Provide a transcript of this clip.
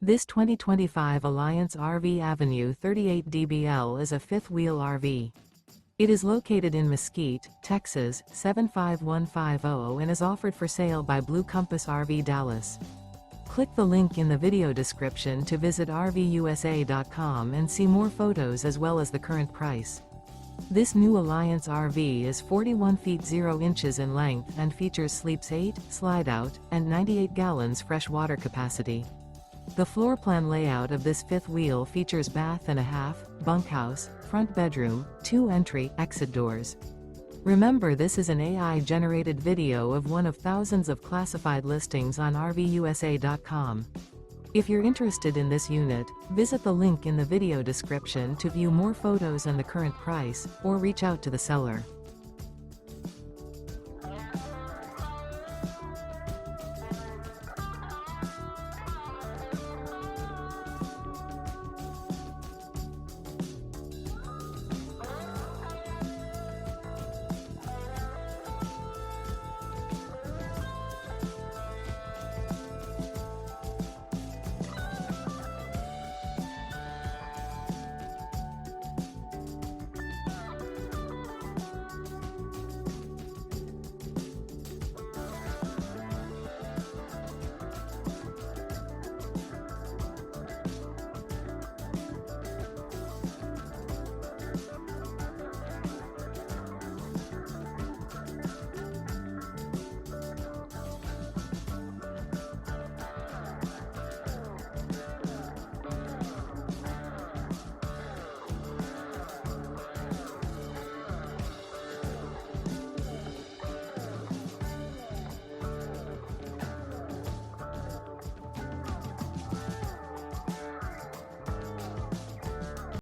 This 2025 Alliance RV Avenue 38 DBL is a fifth-wheel RV. It is located in Mesquite, Texas, 75150 and is offered for sale by Blue Compass RV Dallas. Click the link in the video description to visit RVUSA.com and see more photos as well as the current price. This new Alliance RV is 41 feet 0 inches in length and features sleeps 8, slide-out, and 98 gallons fresh water capacity. The floor plan layout of this fifth wheel features bath and a half, bunkhouse, front bedroom, 2 entry/exit doors. Remember, this is an AI-generated video of one of thousands of classified listings on RVUSA.com. If you're interested in this unit, visit the link in the video description to view more photos and the current price, or reach out to the seller.